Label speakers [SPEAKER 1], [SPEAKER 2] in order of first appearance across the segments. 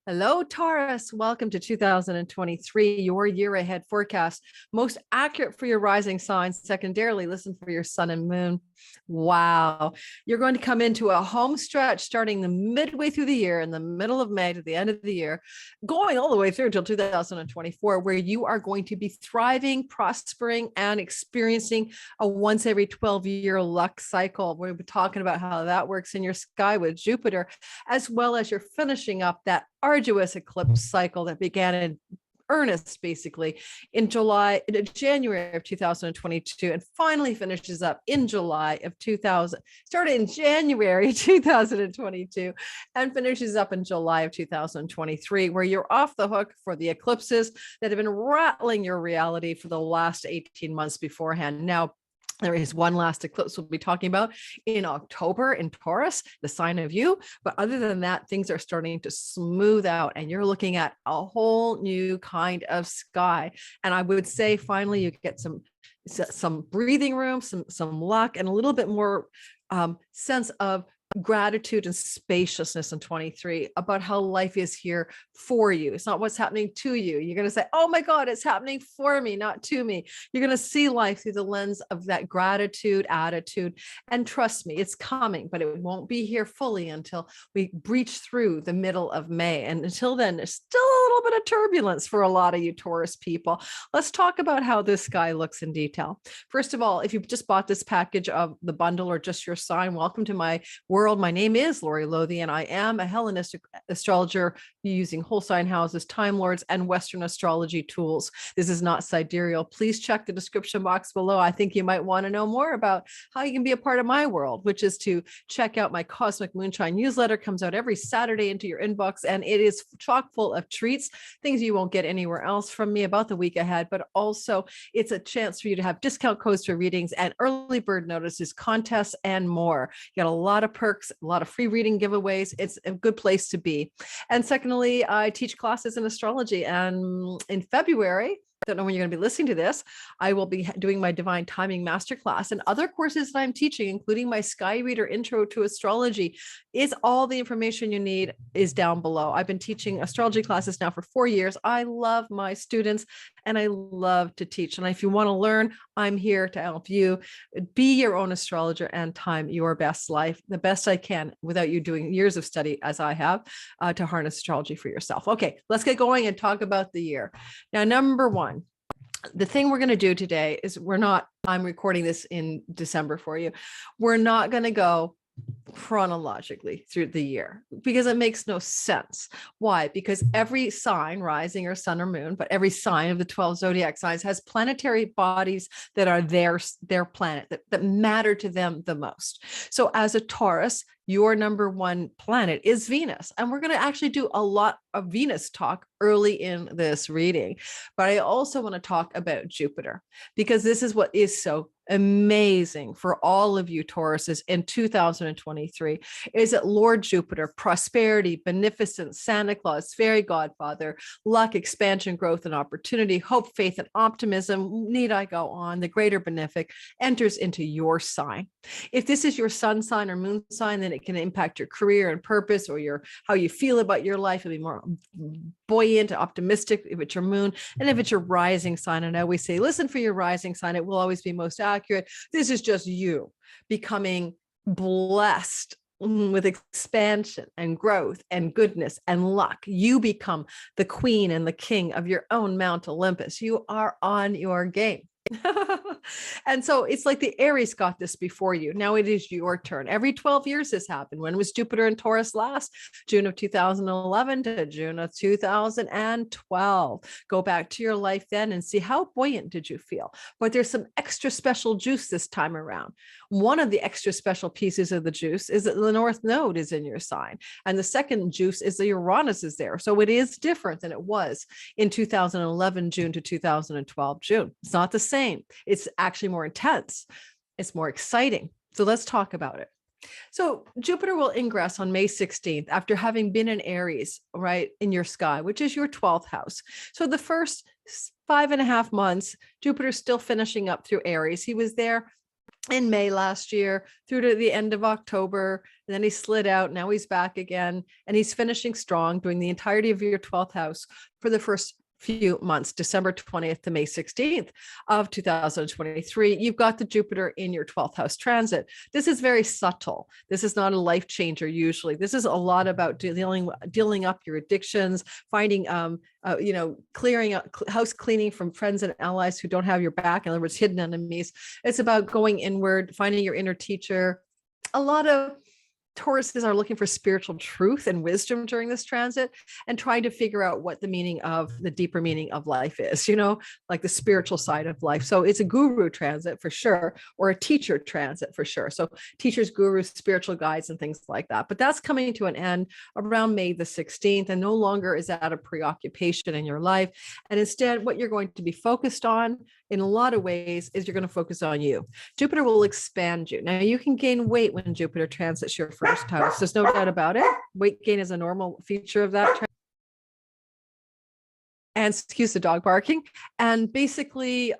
[SPEAKER 1] Hello, Taurus. Welcome to 2023, your year ahead forecast. Most accurate for your rising signs. Secondarily, listen for your sun and moon. Wow. You're going to come into a home stretch starting the midway through the year, in the middle of May to the end of the year, going all the way through until 2024, where you are going to be thriving, prospering, and experiencing a once every 12-year luck cycle. We'll be talking about how that works in your sky with Jupiter, as well as you're finishing up that arduous eclipse cycle that began in earnest basically in January of 2022 and finally finishes up in July of 2000, started in January 2022 and finishes up in July of 2023, where you're off the hook for the eclipses that have been rattling your reality for the last 18 months beforehand. Now, there is one last eclipse we'll be talking about in October in Taurus, the sign of you. But other than that, things are starting to smooth out and you're looking at a whole new kind of sky. And I would say finally you get some breathing room, some luck, and a little bit more sense of gratitude and spaciousness in 23 about how life is here for you. It's not what's happening to you. You're going to say, oh my God, it's happening for me, not to me. You're going to see life through the lens of that gratitude attitude. And trust me, it's coming, but it won't be here fully until we breach through the middle of May. And until then, there's still a little bit of turbulence for a lot of you Taurus people. Let's talk about how this sky looks in detail. First of all, if you've just bought this package of the bundle or just your sign, welcome to my world. My name is Lori Lothian, and I am a Hellenistic astrologer using whole sign houses, time lords, and Western astrology tools. This is not sidereal. Please check the description box below. I think you might want to know more about how you can be a part of my world, which is to check out my Cosmic Moonshine newsletter. Comes out every Saturday into your inbox, and it is chock full of treats, things you won't get anywhere else from me about the week ahead, but also it's a chance for you to have discount codes for readings and early bird notices, contests, and more. You got a lot of perks, a lot of free reading giveaways. It's a good place to be. And secondly, I teach classes in astrology. And in February, don't know when you're going to be listening to this, I will be doing my Divine Timing Masterclass and other courses that I'm teaching, including my Sky Reader Intro to Astrology. Is all the information you need is down below. I've been teaching astrology classes now for 4 years. I love my students and I love to teach. And if you want to learn, I'm here to help you be your own astrologer and time your best life, the best I can, without you doing years of study as I have to harness astrology for yourself. Okay, let's get going and talk about the year. Now, number one, the thing we're going to do today is I'm recording this in December for you. We're not going to go chronologically through the year because it makes no sense. Why? Because every sign, rising or sun or moon, but every sign of the 12 zodiac signs has planetary bodies that are their planet that matter to them the most. So as a Taurus, your number one planet is Venus. And we're going to actually do a lot of Venus talk early in this reading. But I also want to talk about Jupiter, because this is what is so amazing for all of you Tauruses in 2023 is that Lord Jupiter, prosperity, beneficence, Santa Claus, fairy godfather, luck, expansion, growth, and opportunity, hope, faith, and optimism, need I go on, the greater benefic, enters into your sign. If this is your sun sign or moon sign, then it can impact your career and purpose, or how you feel about your life. It'll be more buoyant, optimistic if it's your moon. And if it's your rising sign, and I always say, listen for your rising sign, it will always be most accurate. This is just you becoming blessed with expansion and growth and goodness and luck. You become the queen and the king of your own Mount Olympus. You are on your game. And so it's like the Aries got this before you. Now it is your turn. Every 12 years this happened. When was Jupiter in Taurus last? June of 2011 to June of 2012. Go back to your life then and see how buoyant did you feel. But there's some extra special juice this time around. One of the extra special pieces of the juice is that the North Node is in your sign. And the second juice is that Uranus is there. So it is different than it was in 2011 June to 2012 June. It's not the same. It's actually more intense. It's more exciting. So let's talk about it. So Jupiter will ingress on May 16th after having been in Aries, right, in your sky, which is your 12th house. So the first 5.5 months, Jupiter's still finishing up through Aries. He was there in May last year through to the end of October. And then he slid out. Now he's back again, and he's finishing strong, doing the entirety of your 12th house for the first few months, December 20th to May 16th of 2023. You've got the Jupiter in your 12th house transit. This is very subtle. This is not a life changer usually. This is a lot about dealing up your addictions, finding clearing up, house cleaning from friends and allies who don't have your back. In other words, hidden enemies. It's about going inward, finding your inner teacher. A lot of Tauruses are looking for spiritual truth and wisdom during this transit, and trying to figure out what the deeper meaning of life is, like the spiritual side of life. So it's a guru transit for sure, or a teacher transit for sure. So teachers, gurus, spiritual guides, and things like that. But that's coming to an end around May the 16th, and no longer is that a preoccupation in your life. And instead, what you're going to be focused on in a lot of ways is you're going to focus on you. Jupiter will expand you. Now, you can gain weight when Jupiter transits your first house. There's no doubt about it. Weight gain is a normal feature of that. And excuse the dog barking. And basically,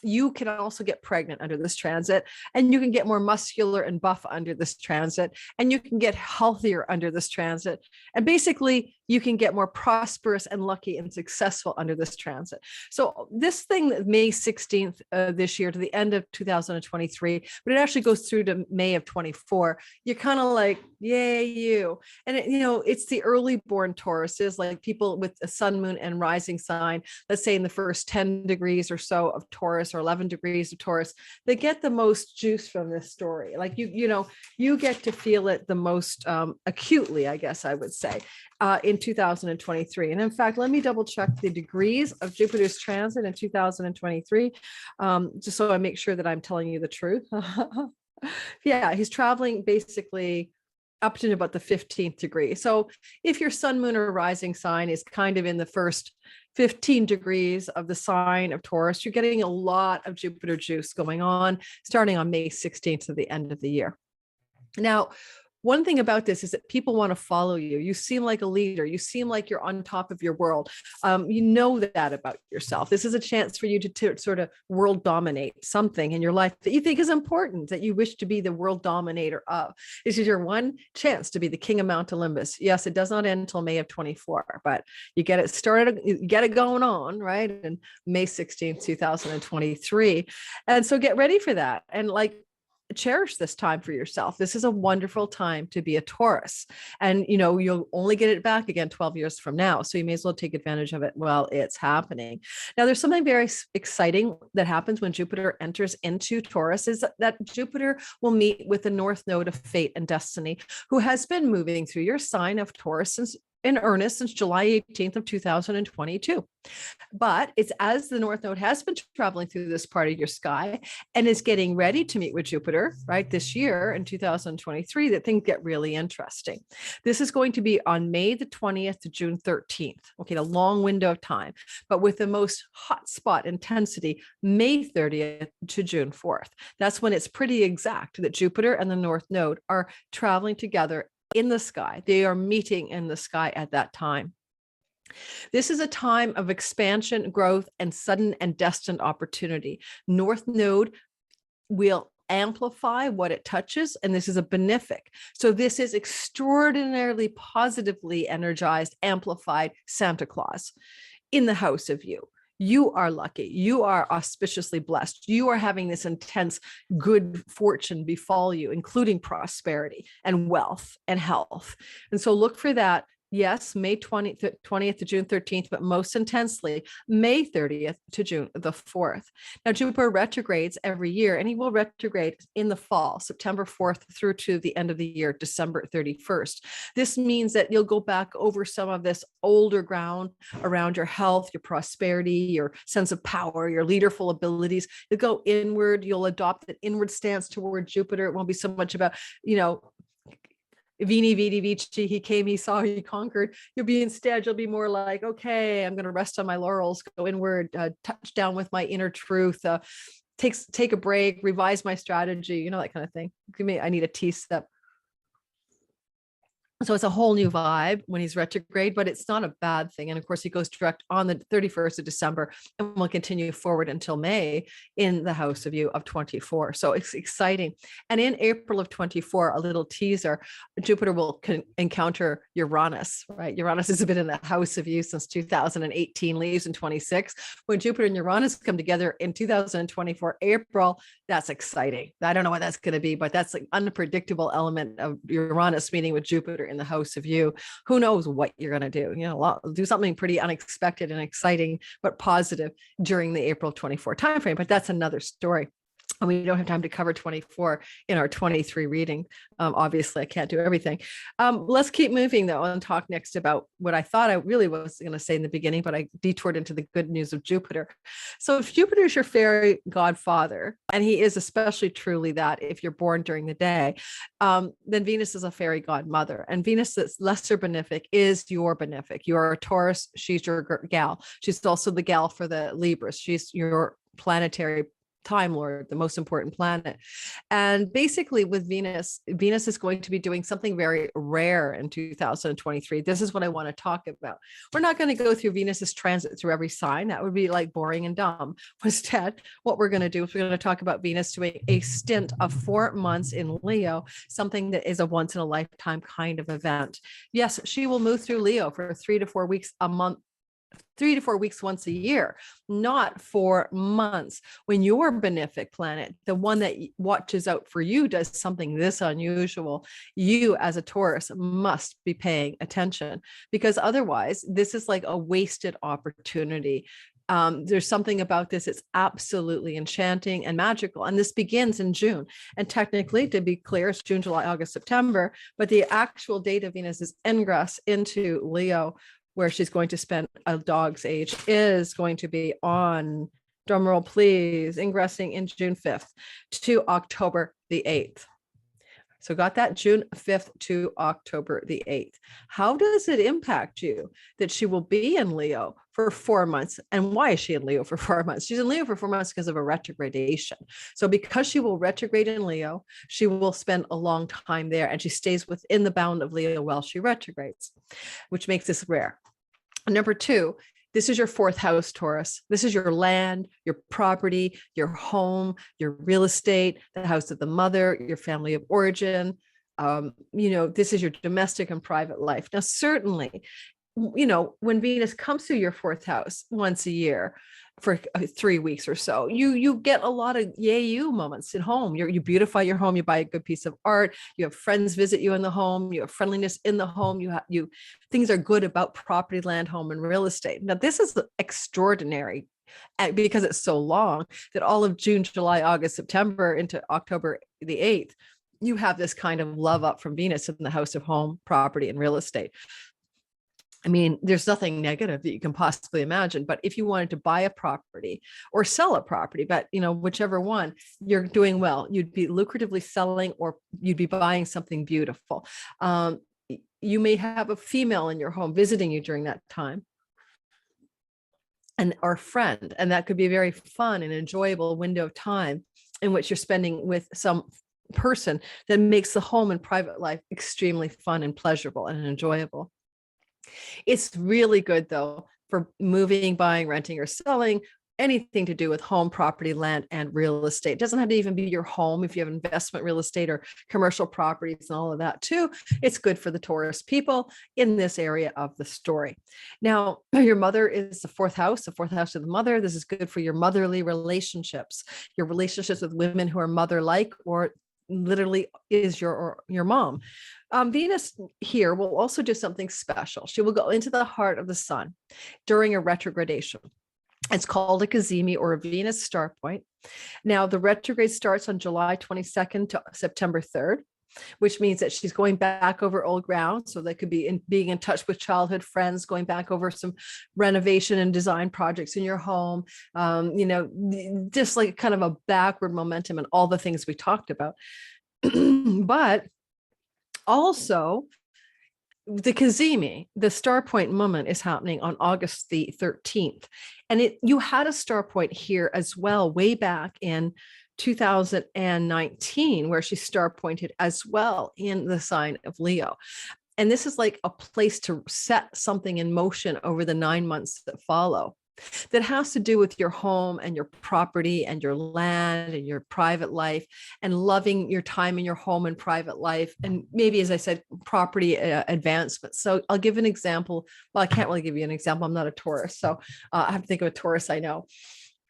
[SPEAKER 1] you can also get pregnant under this transit, and you can get more muscular and buff under this transit, and you can get healthier under this transit. And basically, you can get more prosperous and lucky and successful under this transit. So this thing, May 16th this year to the end of 2023, but it actually goes through to May of 24. You're kind of like, yay, you. And it's the early born Tauruses, like people with a sun, moon, and rising sign, let's say in the first 10 degrees or so of Taurus, or 11 degrees of Taurus, they get the most juice from this story. Like you get to feel it the most acutely, I guess I would say, in 2023. And in fact, let me double check the degrees of Jupiter's transit in 2023, just so I make sure that I'm telling you the truth. Yeah, he's traveling basically up to about the 15th degree. So if your sun, moon, or rising sign is kind of in the first 15 degrees of the sign of Taurus, you're getting a lot of Jupiter juice going on starting on May 16th to the end of the year. Now, one thing about this is that people want to follow you. You seem like a leader. You seem like you're on top of your world. You know that about yourself. This is a chance for you to sort of world dominate something in your life that you think is important, that you wish to be the world dominator of. This is your one chance to be the king of Mount Olympus. Yes, it does not end until May of 24, but you get it started, you get it going on, right? And May 16th, 2023. And so get ready for that. And cherish this time for yourself. This is a wonderful time to be a Taurus, and you'll only get it back again 12 years from now, so you may as well take advantage of it while it's happening. Now, there's something very exciting that happens when Jupiter enters into Taurus, is that Jupiter will meet with the North Node of Fate and Destiny, who has been moving through your sign of Taurus in earnest since July 18th of 2022. But it's as the North Node has been traveling through this part of your sky and is getting ready to meet with Jupiter, right, this year in 2023, that things get really interesting. This is going to be on May the 20th to June 13th. Okay, a long window of time, but with the most hotspot intensity, May 30th to June 4th. That's when it's pretty exact that Jupiter and the North Node are traveling together in the sky. They are meeting in the sky at that time. This is a time of expansion, growth, and sudden and destined opportunity. North Node will amplify what it touches, and this is a benefic. So this is extraordinarily positively energized, amplified Santa Claus in the house of you. You are lucky. You are auspiciously blessed. You are having this intense good fortune befall you, including prosperity and wealth and health. And so look for that. Yes, May 20th to June 13th, but most intensely, May 30th to June the 4th. Now, Jupiter retrogrades every year, and he will retrograde in the fall, September 4th through to the end of the year, December 31st. This means that you'll go back over some of this older ground around your health, your prosperity, your sense of power, your leaderful abilities. You'll go inward. You'll adopt an inward stance toward Jupiter. It won't be so much about, Vini Vidi Vici, he came, he saw, he conquered. You'll be more like, okay, I'm going to rest on my laurels, go inward, touch down with my inner truth, take a break, revise my strategy, that kind of thing. I need a tea sip. So it's a whole new vibe when he's retrograde, but it's not a bad thing. And of course, he goes direct on the 31st of December and will continue forward until May in the house of you of 24. So it's exciting. And in April of 24, a little teaser, Jupiter will encounter Uranus, right? Uranus has been in the house of you since 2018, leaves in 26. When Jupiter and Uranus come together in 2024, April, that's exciting. I don't know what that's going to be, but that's like unpredictable element of Uranus meeting with Jupiter in the house of you. Who knows what you're going to do? Do something pretty unexpected and exciting, but positive during the April 24 timeframe. But that's another story. And we don't have time to cover 24 in our 23 reading. Obviously, I can't do everything. Let's keep moving, though, and talk next about what I thought I really was going to say in the beginning, but I detoured into the good news of Jupiter. So if Jupiter is your fairy godfather, and he is especially truly that if you're born during the day, then Venus is a fairy godmother. And Venus that's lesser benefic is your benefic. You're a Taurus, she's your gal. She's also the gal for the Libras. She's your planetary Time Lord, the most important planet. And basically with Venus is going to be doing something very rare in 2023. This is what I want to talk about. We're not going to go through Venus's transit through every sign. That would be like boring and dumb. Instead, what we're going to do is we're going to talk about Venus doing a stint of 4 months in Leo, something that is a once in a lifetime kind of event. Yes, she will move through Leo for 3 to 4 weeks a month, 3 to 4 weeks once a year, not 4 months. When your benefic planet, the one that watches out for you, does something this unusual, you as a Taurus must be paying attention, because otherwise this is like a wasted opportunity. There's something about this. It's absolutely enchanting and magical. And this begins in June. And technically, to be clear, it's June, July, August, September, but the actual date of Venus's ingress into Leo, where she's going to spend a dog's age, is going to be on, drumroll please, ingressing in June 5th to October the 8th. So got that, June 5th to October the 8th. How does it impact you that she will be in Leo for 4 months? And why is she in Leo for 4 months? She's in Leo for 4 months because of a retrogradation. So because she will retrograde in Leo, she will spend a long time there, and she stays within the bound of Leo while she retrogrades, which makes this rare. Number 2, this is your 4th house, Taurus. This is your land, your property, your home, your real estate, the house of the mother, your family of origin. This is your domestic and private life. Now, certainly, when Venus comes through your 4th house once a year for 3 weeks or so, you get a lot of yay you moments at home. You beautify your home, you buy a good piece of art, you have friends visit you in the home, you have friendliness in the home, you things are good about property, land, home, and real estate. Now, this is extraordinary because it's so long that all of June, July, August, September into October the 8th, you have this kind of love up from Venus in the house of home, property, and real estate. I mean, there's nothing negative that you can possibly imagine, but if you wanted to buy a property or sell a property, but whichever one, you're doing well, you'd be lucratively selling, or you'd be buying something beautiful. You may have a female in your home visiting you during that time, and or friend, and that could be a very fun and enjoyable window of time in which you're spending with some person that makes the home and private life extremely fun and pleasurable and enjoyable. It's really good, though, for moving, buying, renting, or selling, anything to do with home, property, land, and real estate. It doesn't have to even be your home. If you have investment real estate or commercial properties and all of that too, it's good for the Taurus people in this area of the story. Now, your mother is the 4th house of the mother. This is good for your motherly relationships, your relationships with women who are mother-like, or literally is your mom. Venus here will also do something special. She will go into the heart of the sun during a retrogradation. It's called a cazimi, or a Venus star point. Now, the retrograde starts on July 22nd to September 3rd, which means that she's going back over old ground. So that could be being in touch with childhood friends, going back over some renovation and design projects in your home, just like kind of a backward momentum and all the things we talked about. But also, the cazimi, the star point moment, is happening on August the 13th. And you had a star point here as well, way back in 2019, where she star pointed as well in the sign of Leo. And this is like a place to set something in motion over the 9 months that follow, that has to do with your home and your property and your land and your private life, and loving your time in your home and private life. And maybe, as I said, property advancement. So I'll give an example. Well, I can't really give you an example. I'm not a Taurus. So I have to think of a Taurus I know.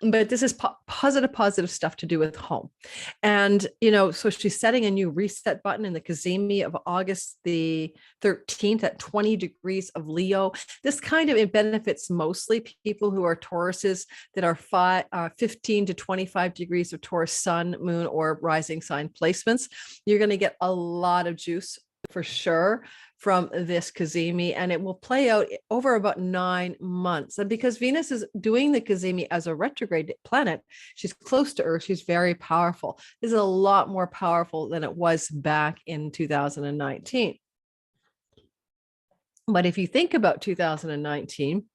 [SPEAKER 1] But this is positive stuff to do with home. And, so she's setting a new reset button in the Cazimi of August the 13th at 20 degrees of Leo. This kind of, it benefits mostly people who are Tauruses that are 15 to 25 degrees of Taurus sun, moon, or rising sign placements. You're going to get a lot of juice for sure from this Cazimi, and it will play out over about 9 months. And because Venus is doing the Cazimi as a retrograde planet, she's close to Earth, she's very powerful. This is a lot more powerful than it was back in 2019. But if you think about 2019,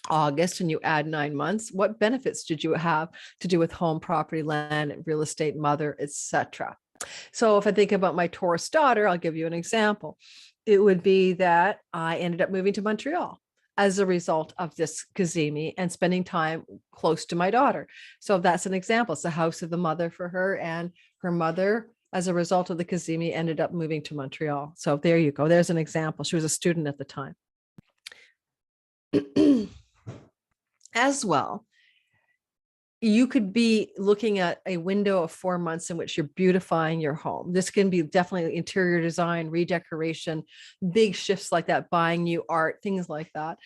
[SPEAKER 1] August, and you add 9 months, what benefits did you have to do with home, property, land, real estate, mother, etc.? So if I think about my Taurus daughter, I'll give you an example. It would be that I ended up moving to Montreal as a result of this Cazimi and spending time close to my daughter. So that's an example. It's the house of the mother for her, and her mother, as a result of the Cazimi, ended up moving to Montreal. So there you go. There's an example. She was a student at the time. As well, you could be looking at a window of 4 months in which you're beautifying your home. This can be definitely interior design, redecoration, big shifts like that, buying new art, things like that.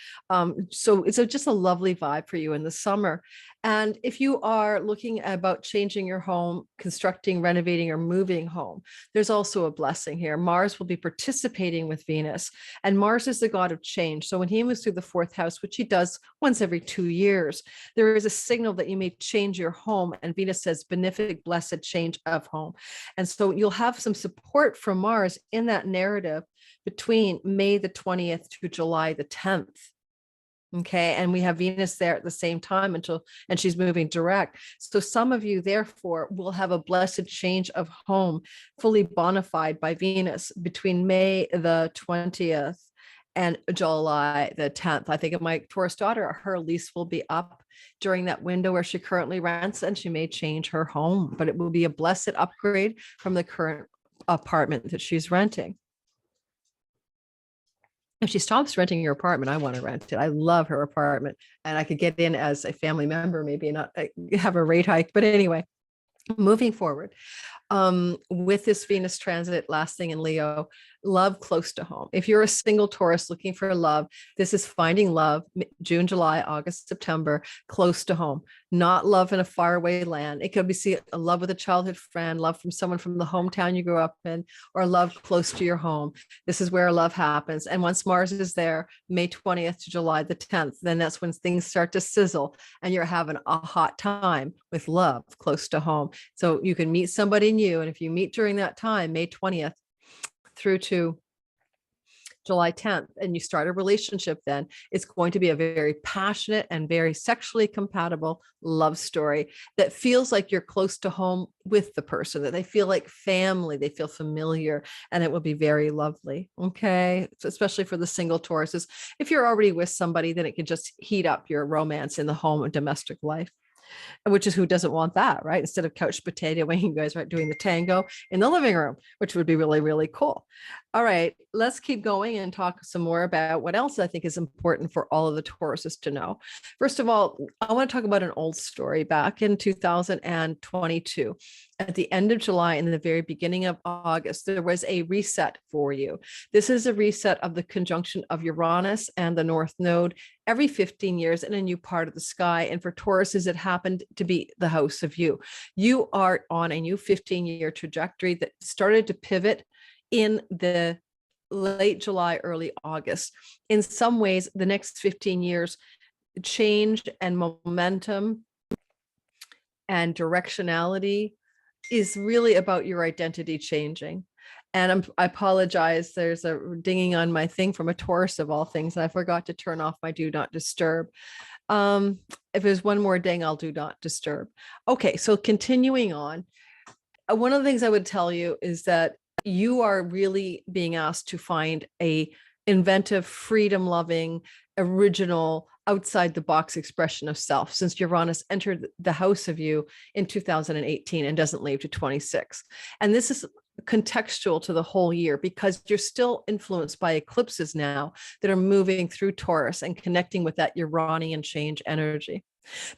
[SPEAKER 1] So it's just a lovely vibe for you in the summer. And if you are looking about changing your home, constructing, renovating, or moving home, there's also a blessing here. Mars will be participating with Venus, and Mars is the god of change. So when he moves through the 4th house, which he does once every 2 years, there is a signal that you may change your home. And Venus says benefic, blessed change of home. And so you'll have some support from Mars in that narrative between May the 20th to July the 10th. Okay. And we have Venus there at the same time and she's moving direct. So some of you, therefore, will have a blessed change of home, fully bona fide by Venus between May the 20th and July the 10th. I think of my Taurus daughter, her lease will be up during that window where she currently rents, and she may change her home, but it will be a blessed upgrade from the current apartment that she's renting. If she stops renting your apartment, I want to rent it. I love her apartment, and I could get in as a family member, maybe not have a rate hike. But anyway, moving forward, with this Venus transit, last thing in Leo, love close to home. If you're a single Taurus looking for love, this is finding love, June, July, August, September, close to home, not love in a faraway land. It could be a love with a childhood friend, love from someone from the hometown you grew up in, or love close to your home. This is where love happens. And once Mars is there, May 20th to July the 10th, then that's when things start to sizzle and you're having a hot time with love close to home. So you can meet somebody new. And if you meet during that time, May 20th through to July 10th, and you start a relationship, then it's going to be a very passionate and very sexually compatible love story that feels like you're close to home with the person, that they feel like family, they feel familiar, and it will be very lovely. Okay. So especially for the single Tauruses. If you're already with somebody, then it can just heat up your romance in the home and domestic life. Which is, who doesn't want that, right? Instead of couch potatoing, you guys are doing the tango in the living room, which would be really, really cool. All right, let's keep going and talk some more about what else I think is important for all of the Tauruses to know. First of all, I want to talk about an old story back in 2022. At the end of July and the very beginning of August, there was a reset for you. This is a reset of the conjunction of Uranus and the North Node every 15 years in a new part of the sky. And for Tauruses, it happened to be the house of you. You are on a new 15-year trajectory that started to pivot in the late July, early August. In some ways, the next 15 years, change and momentum and directionality is really about your identity changing. And I apologize, there's a dinging on my thing from a Taurus of all things, and I forgot to turn off my do not disturb. If there's one more ding, I'll do not disturb. Okay, so continuing on, one of the things I would tell you is that you are really being asked to find a inventive, freedom loving, original, outside the box expression of self, since Uranus entered the house of you in 2018 and doesn't leave to 26. And this is contextual to the whole year because you're still influenced by eclipses now that are moving through Taurus and connecting with that Uranian change energy.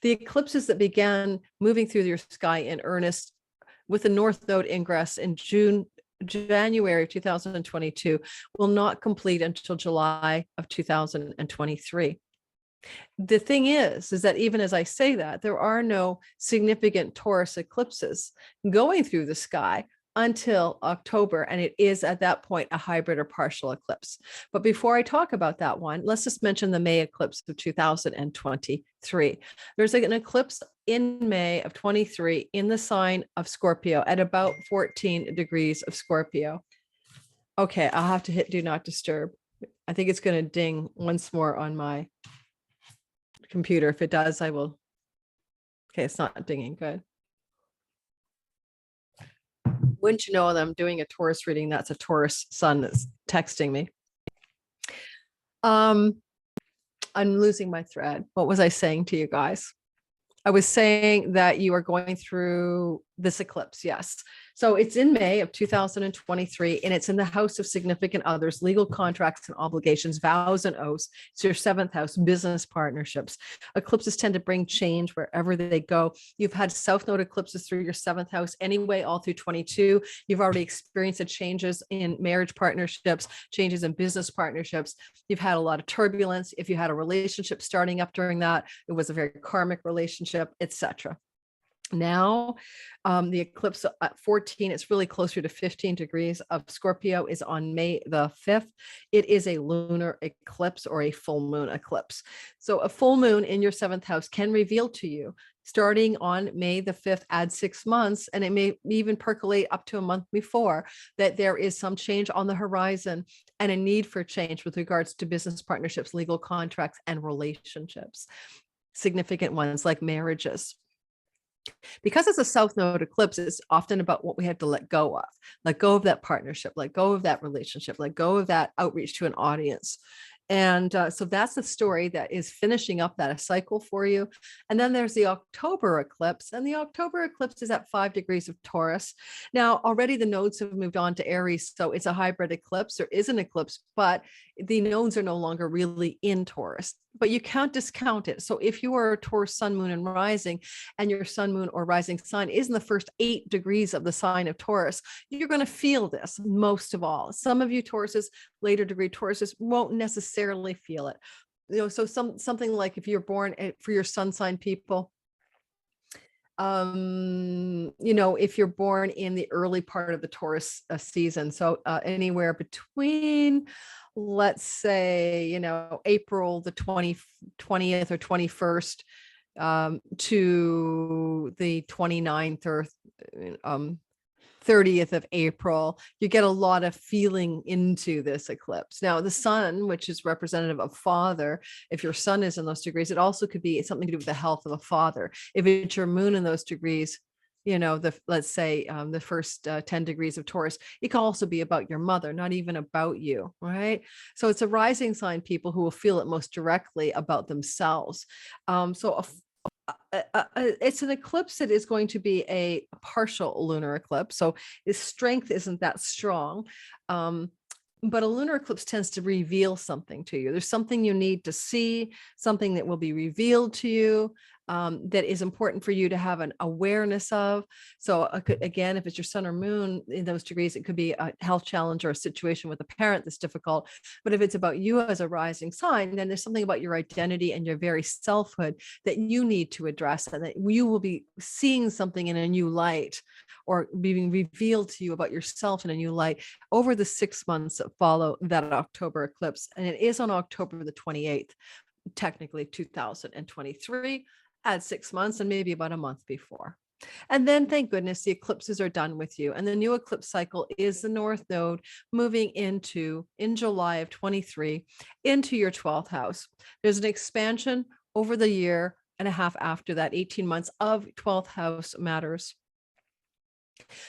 [SPEAKER 1] The eclipses that began moving through your sky in earnest with the North Node ingress in January of 2022 will not complete until July of 2023. The thing is that even as I say that, there are no significant Taurus eclipses going through the sky until October. And it is at that point a hybrid or partial eclipse. But before I talk about that one, let's just mention the May eclipse of 2023. There's an eclipse in May of 23 in the sign of Scorpio at about 14 degrees of Scorpio. Okay, I'll have to hit do not disturb. I think it's going to ding once more on my computer. If it does, I will. Okay, it's not dinging. Good. Wouldn't you know that I'm doing a Taurus reading? That's a Taurus sun that's texting me. I'm losing my thread. What was I saying to you guys? I was saying that you are going through this eclipse. Yes. So it's in May of 2023, and it's in the house of significant others, legal contracts and obligations, vows and oaths. It's your seventh house, business partnerships. Eclipses tend to bring change wherever they go. You've had South Node eclipses through your seventh house anyway, all through 22. You've already experienced the changes in marriage partnerships, changes in business partnerships. You've had a lot of turbulence. If you had a relationship starting up during that, it was a very karmic relationship, etc. Now, the eclipse at 14, it's really closer to 15 degrees of Scorpio, is on May the 5th. It is a lunar eclipse or a full moon eclipse. So a full moon in your seventh house can reveal to you, starting on May the 5th, add 6 months, and it may even percolate up to a month before, that there is some change on the horizon and a need for change with regards to business partnerships, legal contracts, and relationships, significant ones like marriages. Because it's a South Node eclipse, it's often about what we have to let go of that partnership, let go of that relationship, let go of that outreach to an audience. And so that's the story that is finishing up that cycle for you. And then there's the October eclipse, and the October eclipse is at 5 degrees of Taurus. Now, already the nodes have moved on to Aries, so it's a hybrid eclipse. There is an eclipse, but the nodes are no longer really in Taurus, but you can't discount it. So if you are a Taurus sun, moon, and rising, and your sun, moon, or rising sign is in the first 8 degrees of the sign of Taurus, you're going to feel this most of all. Some of you Tauruses, later degree Tauruses, won't necessarily feel it. So something like if you're born for your sun sign people, if you're born in the early part of the Taurus season, so anywhere between, let's say, April the 20th or 21st to the 29th or 30th of April, you get a lot of feeling into this eclipse. Now, the sun, which is representative of father, if your sun is in those degrees, it also could be something to do with the health of a father. If it's your moon in those degrees, let's say the first 10 degrees of Taurus, it can also be about your mother, not even about you, right? So it's a rising sign people who will feel it most directly about themselves. It's an eclipse that is going to be a partial lunar eclipse. So its strength isn't that strong. But a lunar eclipse tends to reveal something to you. There's something you need to see, something that will be revealed to you that is important for you to have an awareness of. So again, if it's your sun or moon in those degrees, it could be a health challenge or a situation with a parent that's difficult. But if it's about you as a rising sign, then there's something about your identity and your very selfhood that you need to address, and that you will be seeing something in a new light or being revealed to you about yourself in a new light over the 6 months that follow that October eclipse. And it is on October the 28th, technically 2023, add 6 months and maybe about a month before. And then, thank goodness, the eclipses are done with you. And the new eclipse cycle is the North Node moving in July of 23, into your 12th house. There's an expansion over the year and a half after that, 18 months of 12th house matters.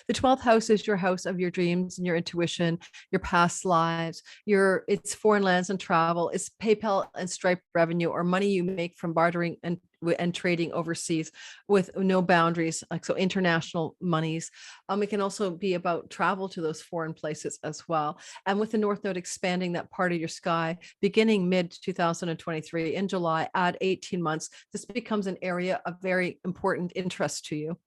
[SPEAKER 1] The 12th house is your house of your dreams and your intuition, your past lives, it's foreign lands and travel, it's PayPal and Stripe revenue, or money you make from bartering and trading overseas with no boundaries, like so international monies. It can also be about travel to those foreign places as well. And with the North Node expanding that part of your sky, beginning mid 2023 in July, add 18 months, this becomes an area of very important interest to you.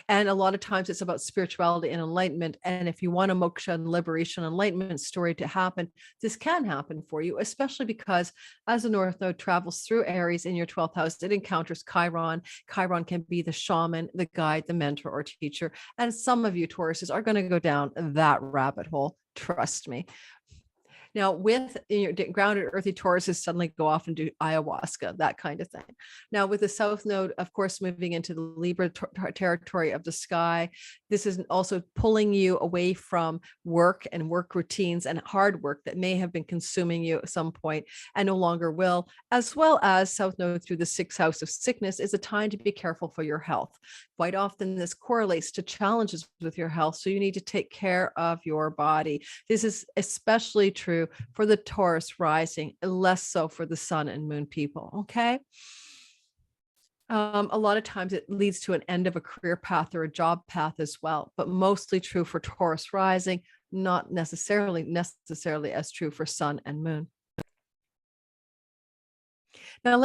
[SPEAKER 1] And a lot of times it's about spirituality and enlightenment. And if you want a moksha and liberation enlightenment story to happen, this can happen for you, especially because as the North Node travels through Aries in your 12th house, it encounters Chiron. Chiron can be the shaman, the guide, the mentor, or teacher. And some of you Tauruses are going to go down that rabbit hole. Trust me. Now, with your grounded earthy Tauruses suddenly go off and do ayahuasca, that kind of thing. Now, with the South Node, of course, moving into the Libra territory of the sky, this is also pulling you away from work and work routines and hard work that may have been consuming you at some point and no longer will, as well as South Node through the 6th house of sickness is a time to be careful for your health. Quite often, this correlates to challenges with your health, so you need to take care of your body. This is especially true for the Taurus rising, less so for the sun and moon people. Okay. A lot of times it leads to an end of a career path or a job path as well, but mostly true for Taurus rising, not necessarily as true for sun and moon. Now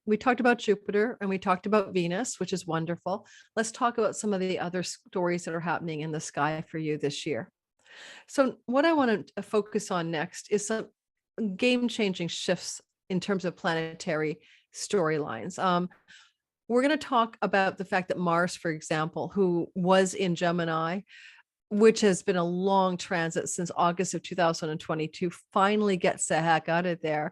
[SPEAKER 1] we talked about Jupiter and we talked about Venus, which is wonderful. Let's talk about some of the other stories that are happening in the sky for you this year. So what I want to focus on next is some game-changing shifts in terms of planetary storylines. We're going to talk about the fact that Mars, for example, who was in Gemini, which has been a long transit since August of 2022, finally gets the heck out of there,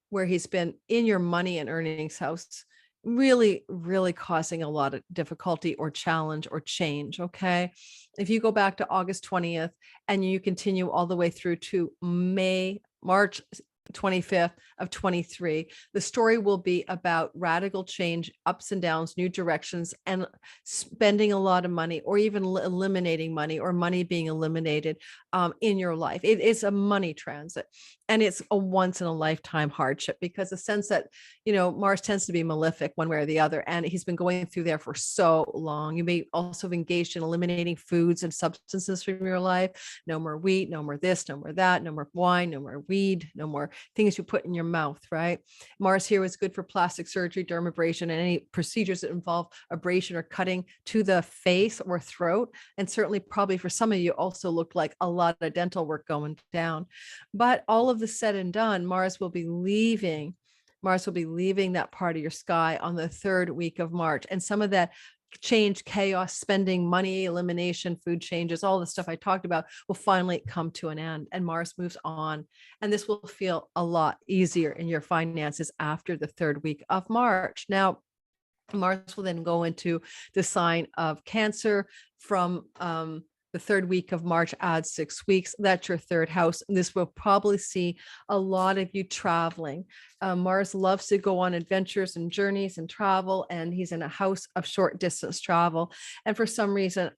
[SPEAKER 1] where he's been in your money and earnings house, really, really causing a lot of difficulty or challenge or change. Okay. If you go back to August 20th and you continue all the way through to March 25th of 23, the story will be about radical change, ups and downs, new directions, and spending a lot of money or even eliminating money or money being eliminated in your life. It is a money transit, and it's a once in a lifetime hardship because the sense that, Mars tends to be malefic one way or the other, and he's been going through there for so long. You may also have engaged in eliminating foods and substances from your life. No more wheat, no more this, no more that, no more wine, no more weed, no more things you put in your mouth, right? Mars here is good for plastic surgery, dermabrasion, and any procedures that involve abrasion or cutting to the face or throat. And certainly probably for some of you also looked like a lot of dental work going down. But all of the said and done, Mars will be leaving that part of your sky on the 3rd week of March. And some of that change, chaos, spending, money, elimination, food changes, all the stuff I talked about will finally come to an end, and Mars moves on. And this will feel a lot easier in your finances after the 3rd week of March. Now, Mars will then go into the sign of Cancer from the 3rd week of March, add 6 weeks. That's your 3rd house. And this will probably see a lot of you traveling. Mars loves to go on adventures and journeys and travel, and he's in a house of short distance travel. And for some reason,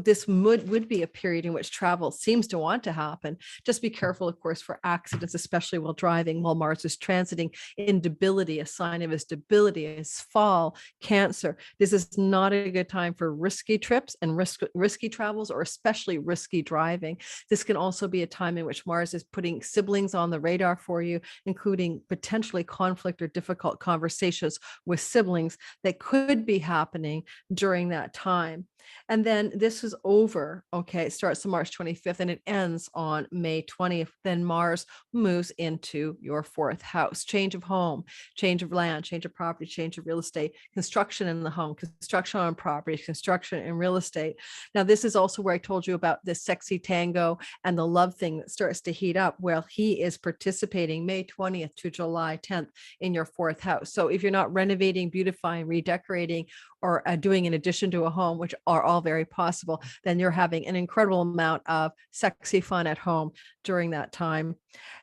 [SPEAKER 1] this would be a period in which travel seems to want to happen. Just be careful, of course, for accidents, especially while driving, while Mars is transiting in debility. A sign of his debility is fall, Cancer. This is not a good time for risky trips and risky travels, or especially risky driving. This can also be a time in which Mars is putting siblings on the radar for you, including potentially conflict or difficult conversations with siblings that could be happening during that time. And then this is over. Okay. It starts on March 25th and it ends on May 20th. Then Mars moves into your 4th house. Change of home, change of land, change of property, change of real estate, construction in the home, construction on property, construction in real estate. Now, this is also where I told you about the sexy tango and the love thing that starts to heat up. Well, he is participating May 20th to July 10th in your 4th house. So if you're not renovating, beautifying, redecorating, or doing an addition to a home, which are all very possible, then you're having an incredible amount of sexy fun at home during that time.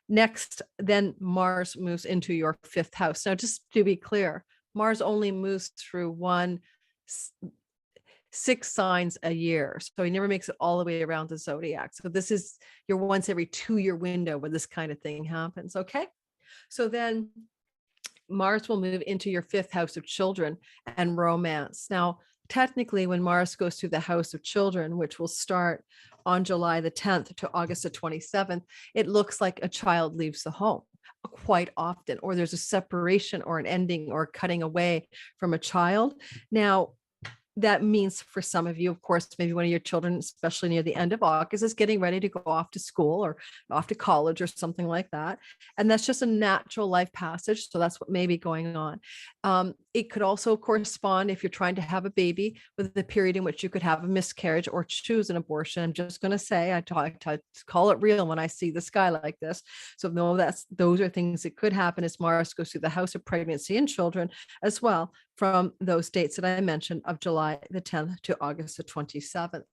[SPEAKER 1] Next, then Mars moves into your 5th house. Now, just to be clear, Mars only moves through one 6 signs a year. So he never makes it all the way around the zodiac. So this is your once every 2-year window where this kind of thing happens. Okay. So then Mars will move into your 5th house of children and romance. Now, technically, when Mars goes through the house of children, which will start on July the 10th to August the 27th, it looks like a child leaves the home quite often, or there's a separation or an ending or cutting away from a child. Now, that means for some of you, of course, maybe one of your children, especially near the end of August, is getting ready to go off to school or off to college or something like that. And that's just a natural life passage. So that's what may be going on. It could also correspond, if you're trying to have a baby, with the period in which you could have a miscarriage or choose an abortion. I'm just going to say, I call it real when I see the sky like this. So no, those are things that could happen as Mars goes through the house of pregnancy and children as well, from those dates that I mentioned of July the 10th to August the 27th.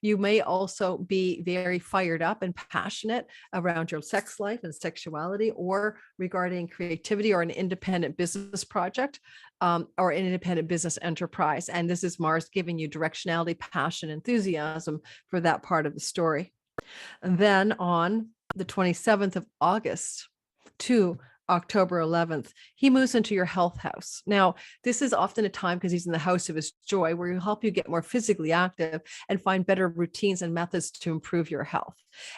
[SPEAKER 1] You may also be very fired up and passionate around your sex life and sexuality, or regarding creativity or an independent business project, or an independent business enterprise. And this is Mars giving you directionality, passion, enthusiasm for that part of the story. And then on the 27th of August to October 11th, he moves into your health house. Now, this is often a time, because he's in the house of his joy, where he'll help you get more physically active and find better routines and methods to improve your health.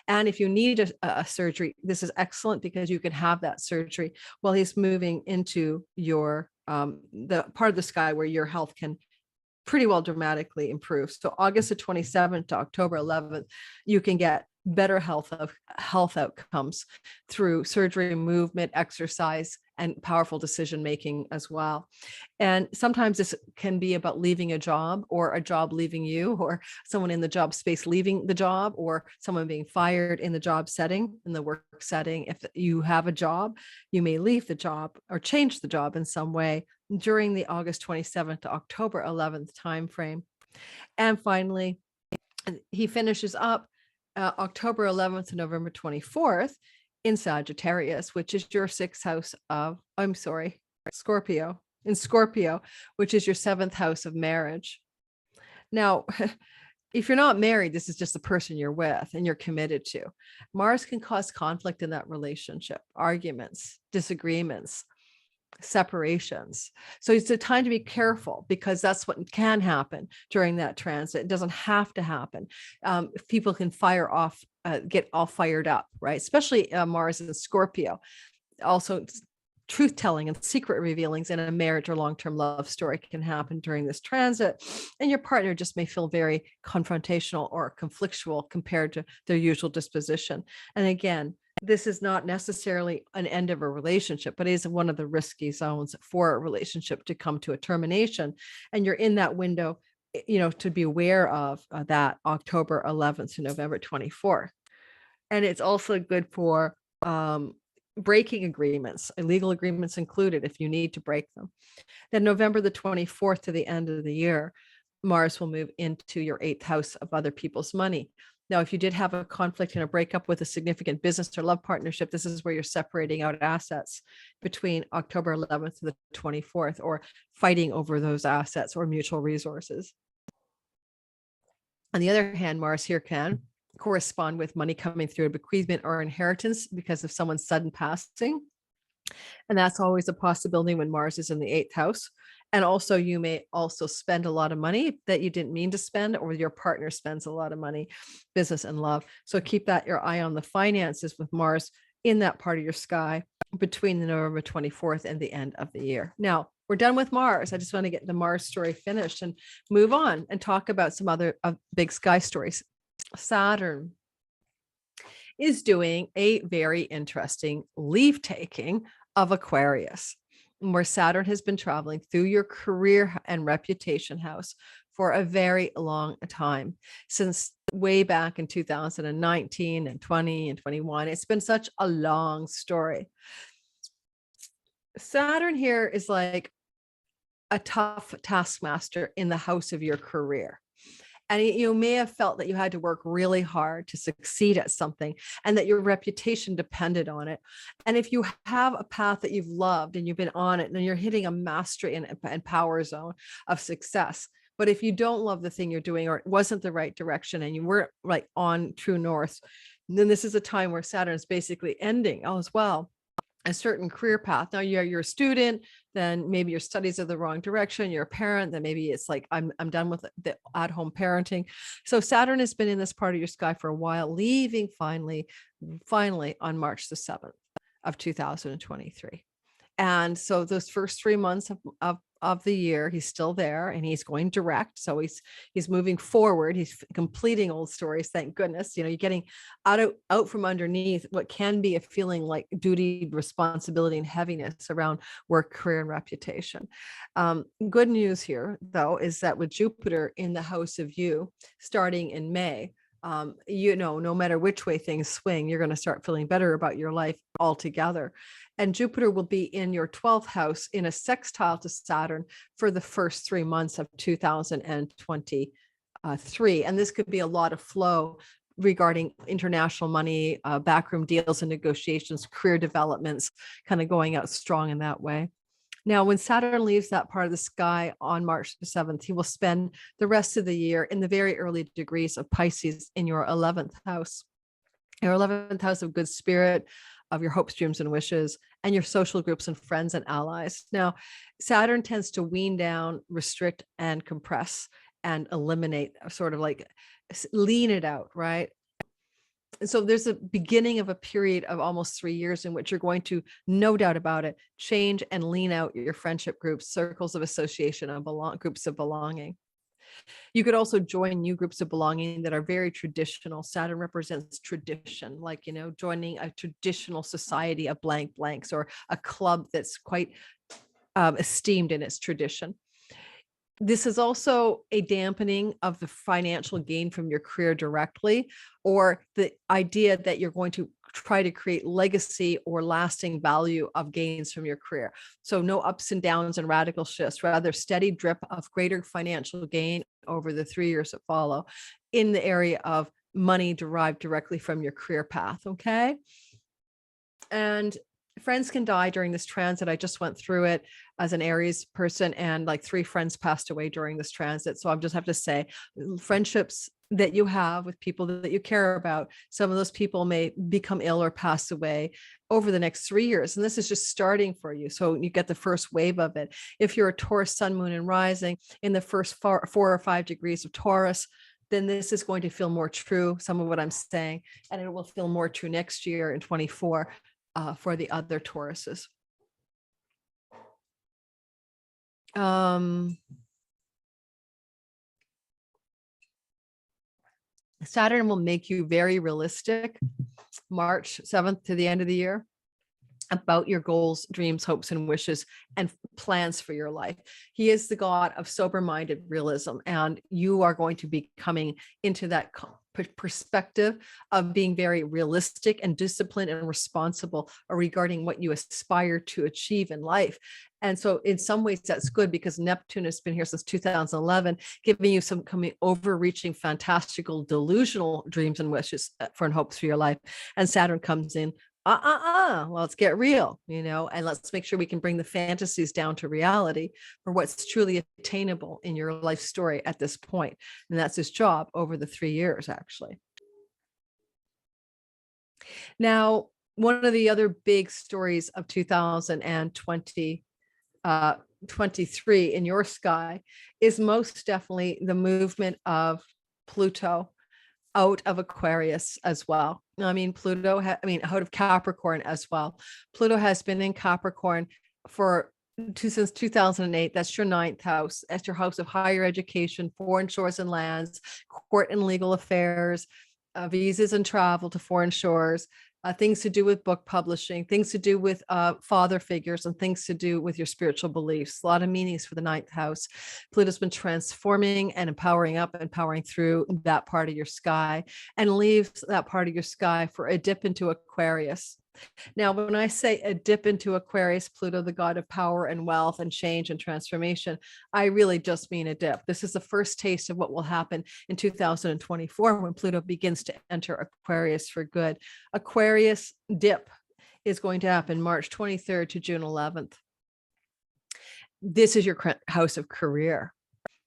[SPEAKER 1] And if you need a surgery, this is excellent, because you can have that surgery while he's moving into your the part of the sky where your health can pretty well dramatically improve. So August the 27th to October 11th, you can get better health outcomes through surgery, movement, exercise, and powerful decision making as well. And sometimes this can be about leaving a job, or a job leaving you, or someone in the job space leaving the job, or someone being fired in the job setting, in the work setting. If you have a job, you may leave the job or change the job in some way during the August 27th to October 11th timeframe. And finally, he finishes up October 11th to November 24th in Sagittarius, which is your 6th house of, Scorpio, in Scorpio, which is your 7th house of marriage. Now, if you're not married, this is just the person you're with and you're committed to. Mars can cause conflict in that relationship, arguments, disagreements, separations. So it's a time to be careful, because that's what can happen during that transit. It doesn't have to happen. People can get all fired up, right? Especially Mars in Scorpio. Also, truth telling and secret revealings in a marriage or long-term love story can happen during this transit. And your partner just may feel very confrontational or conflictual compared to their usual disposition. And again, this is not necessarily an end of a relationship, but is one of the risky zones for a relationship to come to a termination. And you're in that window, to be aware of that October 11th to November 24th. And it's also good for breaking agreements, illegal agreements included, if you need to break them. Then November the 24th to the end of the year, Mars will move into your 8th house of other people's money. Now, if you did have a conflict and a breakup with a significant business or love partnership, this is where you're separating out assets between October 11th to the 24th, or fighting over those assets or mutual resources. On the other hand, Mars here can correspond with money coming through a bequeathment or inheritance because of someone's sudden passing. And that's always a possibility when Mars is in the 8th house. And also, you may also spend a lot of money that you didn't mean to spend, or your partner spends a lot of money, business and love. So keep your eye on the finances with Mars in that part of your sky between the November 24th and the end of the year. Now, we're done with Mars. I just want to get the Mars story finished and move on and talk about some other big sky stories. Saturn is doing a very interesting leave taking of Aquarius, where Saturn has been traveling through your career and reputation house for a very long time, since way back in 2019 and 20 and 21. It's been such a long story. Saturn here is like a tough taskmaster in the house of your career. And you may have felt that you had to work really hard to succeed at something, and that your reputation depended on it. And if you have a path that you've loved and you've been on it, and you're hitting a mastery and power zone of success, But if you don't love the thing you're doing, or it wasn't the right direction and you weren't like on true north, then this is a time where Saturn is basically ending as well a certain career path. Now you're a student, then maybe your studies are the wrong direction. You're a parent, then maybe it's like I'm done with the at-home parenting. So Saturn has been in this part of your sky for a while, leaving finally on March the 7th of 2023. And so those first 3 months of the year, he's still there and he's going direct. So he's moving forward. He's completing old stories. Thank goodness. You're getting out from underneath what can be a feeling like duty, responsibility, and heaviness around work, career, and reputation. Good news here, though, is that with Jupiter in the house of you starting in May, no matter which way things swing, you're going to start feeling better about your life altogether. And Jupiter will be in your 12th house in a sextile to Saturn for the first 3 months of 2023. And this could be a lot of flow regarding international money, backroom deals and negotiations, career developments, kind of going out strong in that way. Now, when Saturn leaves that part of the sky on March the 7th, he will spend the rest of the year in the very early degrees of Pisces in your 11th house. Your 11th house of good spirit, of your hopes, dreams, and wishes, and your social groups and friends and allies. Now, Saturn tends to wean down, restrict, and compress and eliminate, sort of like lean it out, right? And so there's a beginning of a period of almost 3 years in which you're going to, no doubt about it, change and lean out your friendship groups, circles of association, and groups of belonging. You could also join new groups of belonging that are very traditional. Saturn represents tradition, like, joining a traditional society of blank blanks or a club that's quite esteemed in its tradition. This is also a dampening of the financial gain from your career directly, or the idea that you're going to try to create legacy or lasting value of gains from your career. So no ups and downs and radical shifts, rather steady drip of greater financial gain over the 3 years that follow in the area of money derived directly from your career path. Okay. And friends can die during this transit. I just went through it as an Aries person, and like 3 friends passed away during this transit. So I just have to say, friendships that you have with people that you care about, some of those people may become ill or pass away over the next 3 years. And this is just starting for you. So you get the first wave of it. If you're a Taurus sun, moon, and rising in the first 4 or 5 degrees of Taurus, then this is going to feel more true, some of what I'm saying, and it will feel more true next year in 24 for the other Tauruses. Saturn will make you very realistic, March 7th to the end of the year, about your goals, dreams, hopes, and wishes, and plans for your life. He is the god of sober-minded realism, and you are going to be coming into that perspective of being very realistic and disciplined and responsible regarding what you aspire to achieve in life. And so in some ways that's good, because Neptune has been here since 2011, giving you some overreaching, fantastical, delusional dreams and wishes for and hopes for your life. And Saturn comes in, let's get real, and let's make sure we can bring the fantasies down to reality for what's truly attainable in your life story at this point. And that's his job over the 3 years, actually. Now, one of the other big stories of 2023 in your sky is most definitely the movement of Pluto out of Aquarius as well. I mean, out of Capricorn as well. Pluto has been in Capricorn since 2008. That's your 9th house. That's your house of higher education, foreign shores and lands, court and legal affairs, visas and travel to foreign shores, things to do with book publishing, things to do with father figures, and things to do with your spiritual beliefs. A lot of meanings for the 9th house. Pluto's been transforming and empowering up and powering through that part of your sky, and leaves that part of your sky for a dip into Aquarius. Now, when I say a dip into Aquarius, Pluto, the god of power and wealth and change and transformation, I really just mean a dip. This is the first taste of what will happen in 2024 when Pluto begins to enter Aquarius for good. Aquarius dip is going to happen March 23rd to June 11th. This is your house of career.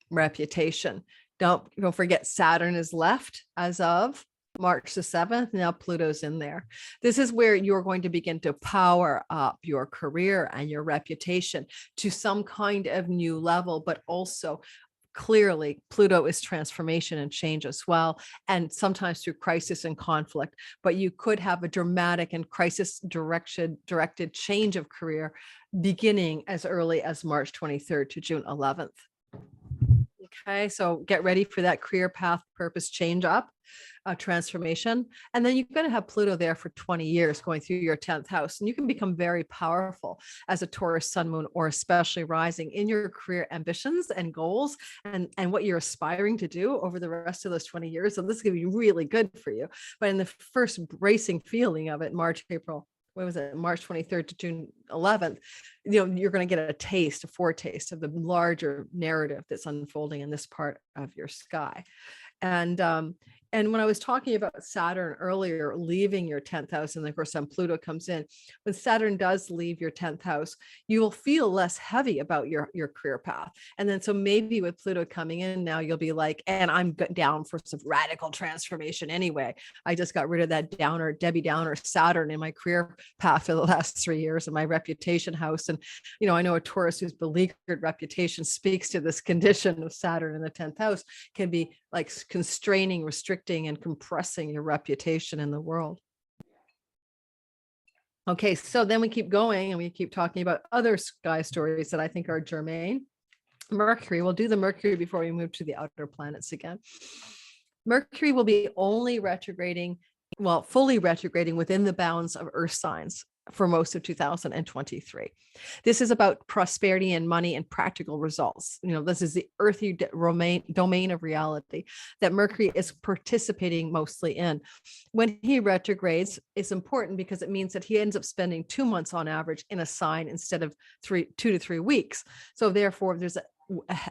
[SPEAKER 1] reputation. Don't forget, Saturn is left as of March the 7th. Now Pluto's in there. This is where you're going to begin to power up your career and your reputation to some kind of new level, but also clearly Pluto is transformation and change as well, and sometimes through crisis and conflict. But you could have a dramatic and crisis directed change of career beginning as early as March 23rd to June 11th. Okay, so get ready for that career path purpose change up, transformation. And then you're going to have Pluto there for 20 years going through your 10th house. And you can become very powerful as a Taurus sun, moon, or especially rising in your career ambitions and goals and what you're aspiring to do over the rest of those 20 years. So this is going to be really good for you. But in the first bracing feeling of it, March, April, what was it, March 23rd to June 11th, you're going to get a foretaste of the larger narrative that's unfolding in this part of your sky. And when I was talking about Saturn earlier, leaving your 10th house, and of course, Pluto comes in, when Saturn does leave your 10th house, you will feel less heavy about your career path. And then, so maybe with Pluto coming in now, you'll be like, and I'm down for some radical transformation anyway. I just got rid of that Debbie Downer Saturn in my career path for the last 3 years in my reputation house. And, I know a Taurus whose beleaguered reputation speaks to this condition of Saturn in the 10th house can be like constraining, restricting, and compressing your reputation in the world. Okay, so then we keep going and we keep talking about other sky stories that I think are germane. Mercury, we'll do the Mercury before we move to the outer planets again. Mercury will be only retrograding, fully retrograding within the bounds of Earth signs for most of 2023. This is about prosperity and money and practical results. This is the earthy domain of reality that Mercury is participating mostly in. When he retrogrades, it's important because it means that he ends up spending 2 months on average in a sign instead of 2 to 3 weeks. So therefore, there's a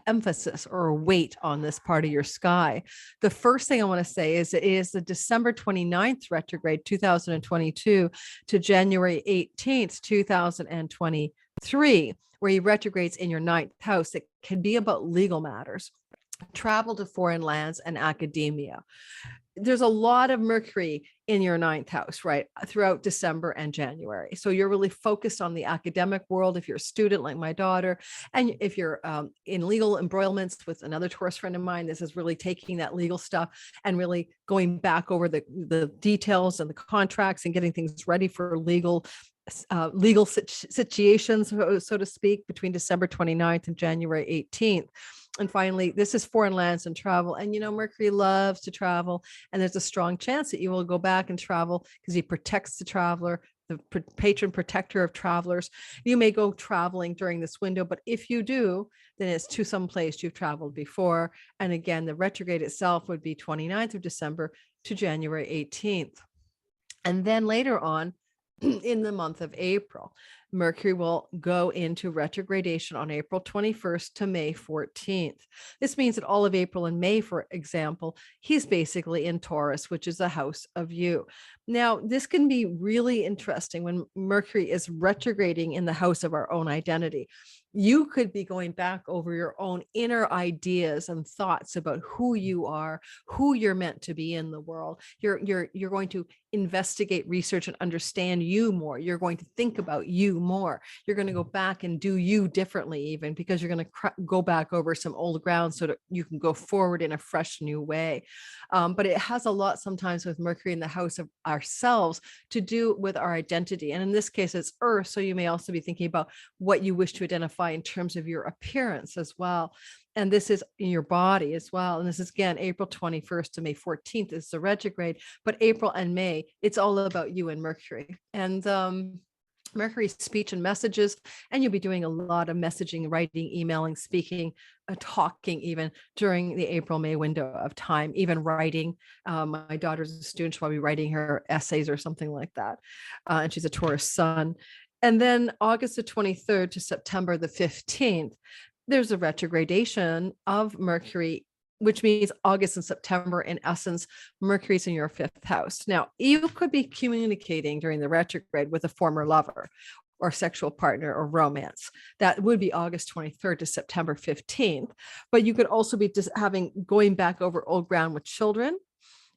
[SPEAKER 1] emphasis or a weight on this part of your sky. The first thing I want to say is it is the December 29th retrograde 2022 to January 18th 2023, where he retrogrades in your 9th house. It can be about legal matters, travel to foreign lands, and academia. There's a lot of Mercury in your 9th house, right, throughout December and January. So you're really focused on the academic world if you're a student like my daughter. And if you're in legal embroilments with another Taurus friend of mine, this is really taking that legal stuff and really going back over the details and the contracts and getting things ready for legal situations, so to speak, between December 29th and January 18th. And finally, this is foreign lands and travel. And, Mercury loves to travel. And there's a strong chance that you will go back and travel because he protects the traveler, the patron protector of travelers. You may go traveling during this window, but if you do, then it's to some place you've traveled before. And again, the retrograde itself would be 29th of December to January 18th. And then later on, in the month of April, Mercury will go into retrogradation on April 21st to May 14th. This means that all of April and May, for example, he's basically in Taurus, which is a house of you. Now, this can be really interesting when Mercury is retrograding in the house of our own identity. You could be going back over your own inner ideas and thoughts about who you are, who you're meant to be in the world. You're going to investigate, research, and understand you more. You're going to think about you more. You're going to go back and do you differently, even because you're going to go back over some old ground so that you can go forward in a fresh new way. But it has a lot sometimes with Mercury in the house of ourselves to do with our identity. And in this case, it's Earth. So you may also be thinking about what you wish to identify in terms of your appearance as well. And this is in your body as well. And this is, again, April 21st to May 14th is the retrograde, but April and May, it's all about you and Mercury. And Mercury speech and messages, and you'll be doing a lot of messaging, writing, emailing, speaking, talking even during the April-May window of time, even writing. My daughter's a student, she'll be writing her essays or something like that. And she's a Taurus sun. And then August the 23rd to September the 15th, there's a retrogradation of Mercury, which means August and September, in essence, Mercury's in your 5th house. Now, you could be communicating during the retrograde with a former lover, or sexual partner or romance. That would be August 23rd to September 15th. But you could also be just going back over old ground with children.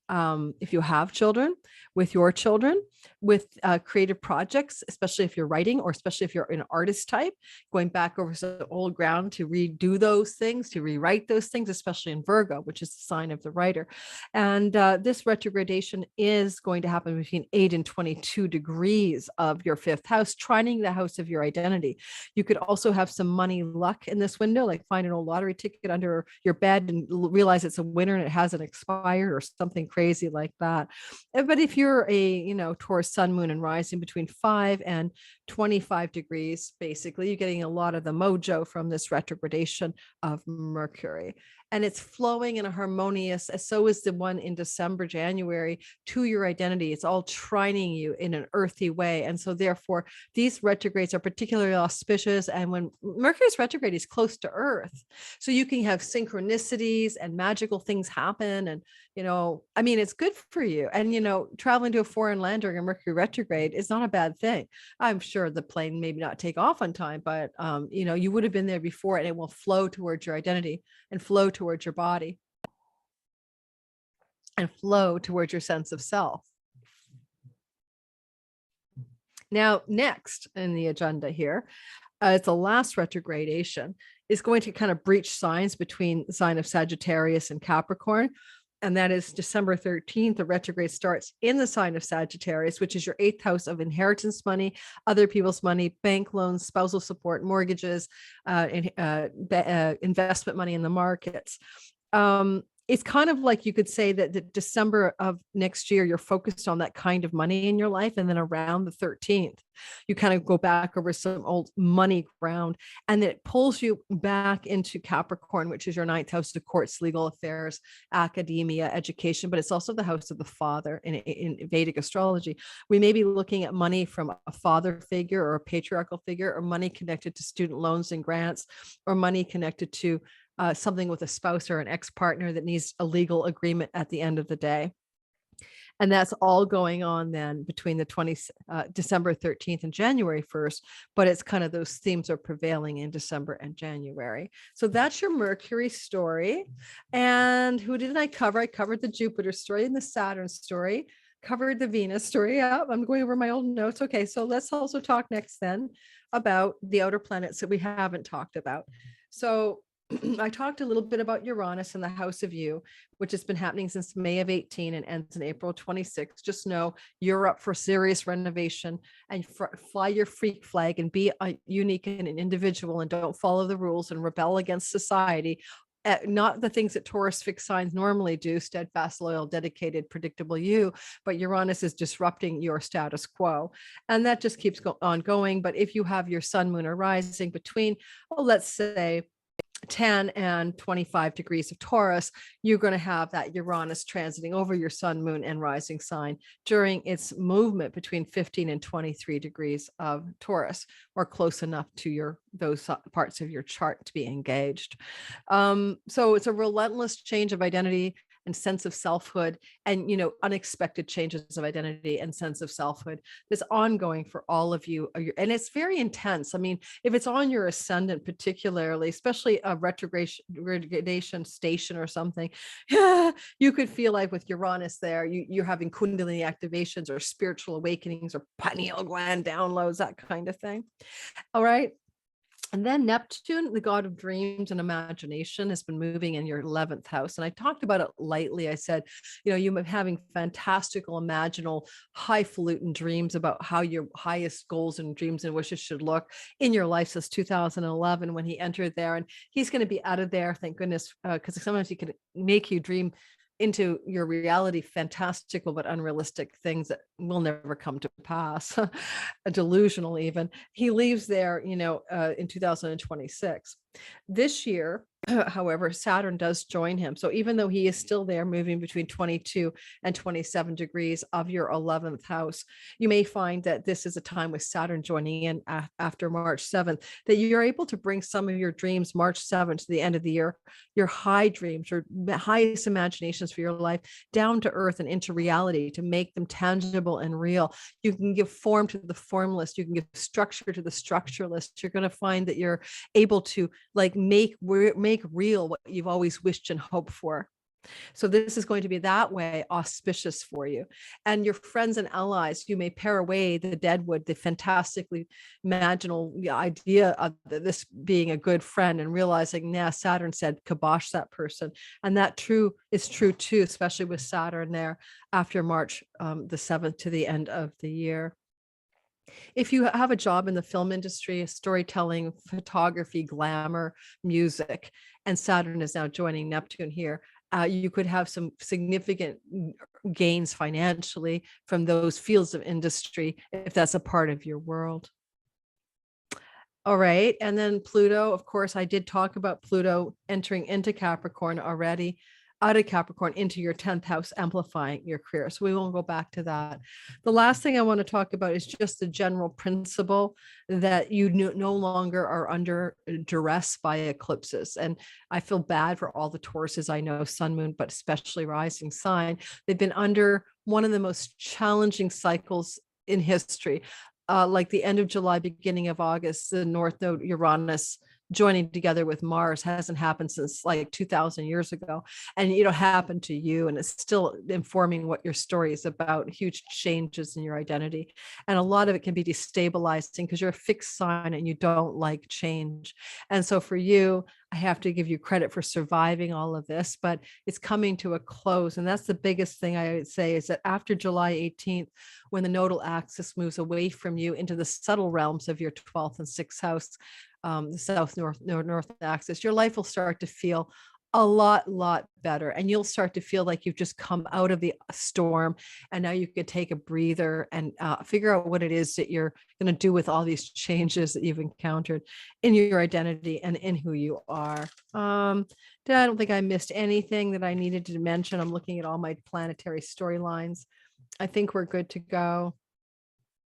[SPEAKER 1] If you have children, with your children, with creative projects, especially if you're writing, or especially if you're an artist type, going back over some old ground to redo those things, to rewrite those things, especially in Virgo, which is the sign of the writer. And this retrogradation is going to happen between 8 and 22 degrees of your fifth house, trining the house of your identity. You could also have some money luck in this window, like find an old lottery ticket under your bed and realize it's a winner and it hasn't expired, or something crazy like that. But if you're a, Taurus sun, moon, and rising between 5 and 25 degrees, basically, you're getting a lot of the mojo from this retrogradation of Mercury. And it's flowing in a harmonious, so is the one in December, January, to your identity. It's all trining you in an earthy way. And so therefore, these retrogrades are particularly auspicious. And when Mercury's retrograde is close to Earth, so you can have synchronicities and magical things happen. And, it's good for you. And, traveling to a foreign land during a Mercury retrograde is not a bad thing. I'm sure the plane maybe not take off on time, but, you would have been there before, and it will flow towards your identity and flow towards your body and flow towards your sense of self. Now, next in the agenda here, it's the last retrogradation, is going to kind of breach signs between the sign of Sagittarius and Capricorn. And that is December 13th. The retrograde starts in the sign of Sagittarius, which is your 8th house of inheritance money, other people's money, bank loans, spousal support, mortgages, investment money in the markets. It's kind of like you could say that the December of next year, you're focused on that kind of money in your life. And then around the 13th, you kind of go back over some old money ground, and then it pulls you back into Capricorn, which is your 9th house of courts, legal affairs, academia, education, but it's also the house of the father in Vedic astrology. We may be looking at money from a father figure or a patriarchal figure, or money connected to student loans and grants, or money connected to something with a spouse or an ex-partner that needs a legal agreement at the end of the day. And that's all going on then between the December 13th and January 1st, but it's kind of those themes are prevailing in December and January. So that's your Mercury story. And who didn't I cover? I covered the Jupiter story and the Saturn story, covered the Venus story. Yeah, I'm going over my old notes. Okay, so let's also talk next then about the outer planets that we haven't talked about. So I talked a little bit about Uranus in the house of you, which has been happening since May of 18 and ends in April 26. Just know you're up for serious renovation, and fly your freak flag and be unique and an individual, and don't follow the rules and rebel against society. Not the things that Taurus fixed signs normally do, steadfast, loyal, dedicated, predictable you, but Uranus is disrupting your status quo. And that just keeps on going. But if you have your sun, moon, or rising between, let's say, 10 and 25 degrees of Taurus, you're going to have that Uranus transiting over your sun, moon, and rising sign during its movement between 15 and 23 degrees of Taurus, or close enough to those parts of your chart to be engaged. So it's a relentless change of identity and sense of selfhood, and unexpected changes of identity and sense of selfhood that's ongoing for all of you, and it's very intense. I mean, if it's on your ascendant particularly, especially a retrogradation station or something, you could feel like with Uranus there, you're having kundalini activations or spiritual awakenings or pineal gland downloads, that kind of thing. All right. And then Neptune, the god of dreams and imagination, has been moving in your 11th house. And I talked about it lightly. I said, you've been having fantastical, imaginal, highfalutin dreams about how your highest goals and dreams and wishes should look in your life since 2011 when he entered there. And he's going to be out of there, thank goodness, because sometimes he can make you dream into your reality fantastical but unrealistic things that will never come to pass, delusional even. He leaves there, in 2026. This year, However, Saturn does join him. So even though he is still there moving between 22 and 27 degrees of your 11th house, you may find that this is a time with Saturn joining in after March 7th, that you're able to bring some of your dreams March 7th to the end of the year, your high dreams, your highest imaginations for your life, down to earth and into reality, to make them tangible and real. You can give form to the formless. You can give structure to the structuralist. You're going to find that you're able to like make real what you've always wished and hoped for. So this is going to be that way auspicious for you. And your friends and allies, you may pare away the deadwood, the fantastically imaginal idea of this being a good friend, and realizing, nah, Saturn said kibosh that person. And that is true too, especially with Saturn there after March the 7th to the end of the year. If you have a job in the film industry, storytelling, photography, glamour, music, and Saturn is now joining Neptune here, you could have some significant gains financially from those fields of industry if that's a part of your world. All right. And then Pluto, of course, I did talk about Pluto entering into Capricorn already, out of Capricorn into your 10th house, amplifying your career. So we won't go back to that. The last thing I want to talk about is just the general principle that you no longer are under duress by eclipses. And I feel bad for all the Tauruses I know, sun, moon, but especially rising sign. They've been under one of the most challenging cycles in history. Like the end of July, beginning of August, the North Node Uranus joining together with Mars hasn't happened since like 2000 years ago. And it happened to you, and it's still informing what your story is about, huge changes in your identity. And a lot of it can be destabilizing because you're a fixed sign and you don't like change. And so for you, I have to give you credit for surviving all of this, but it's coming to a close. And that's the biggest thing I would say, is that after July 18th, when the nodal axis moves away from you into the subtle realms of your 12th and 6th house, the south north axis, your life will start to feel a lot better, and you'll start to feel like you've just come out of the storm, and now you can take a breather and figure out what it is that you're going to do with all these changes that you've encountered in your identity and in who you are. I don't think I missed anything that I needed to mention. I'm looking at all my planetary storylines. I think we're good to go.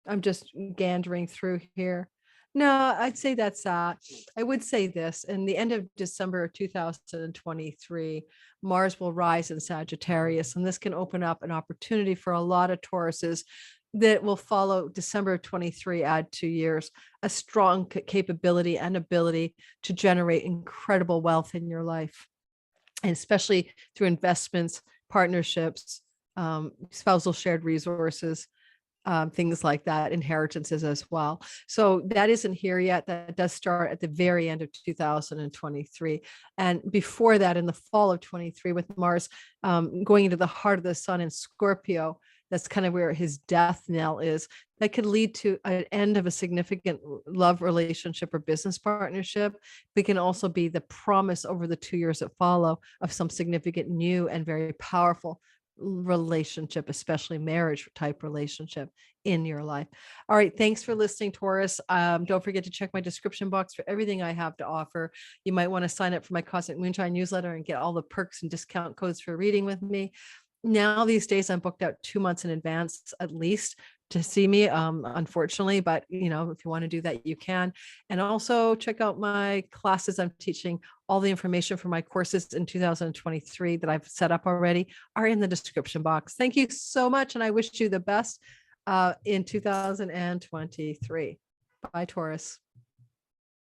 [SPEAKER 1] I'm just gandering through here. No, I'd say that's I would say this: in the end of December of 2023, Mars will rise in Sagittarius, and this can open up an opportunity for a lot of Tauruses that will follow December of 23, add 2 years, a strong capability and ability to generate incredible wealth in your life, and especially through investments, partnerships, spousal shared resources, things like that, inheritances as well. So that isn't here yet. That does start at the very end of 2023. And before that, in the fall of 23, with Mars going into the heart of the sun in Scorpio, that's kind of where his death knell is. That could lead to an end of a significant love relationship or business partnership. It can also be the promise over the 2 years that follow of some significant new and very powerful relationship, especially marriage type relationship in your life. All right. Thanks for listening, Taurus. Don't forget to check my description box for everything I have to offer. You might want to sign up for my Cosmic Moonshine newsletter and get all the perks and discount codes for reading with me. Now, these days, I'm booked out 2 months in advance, at least, to see me, unfortunately, but if you want to do that, you can. And also check out my classes I'm teaching. All the information for my courses in 2023 that I've set up already are in the description box. Thank you so much, and I wish you the best in 2023. Bye, Taurus.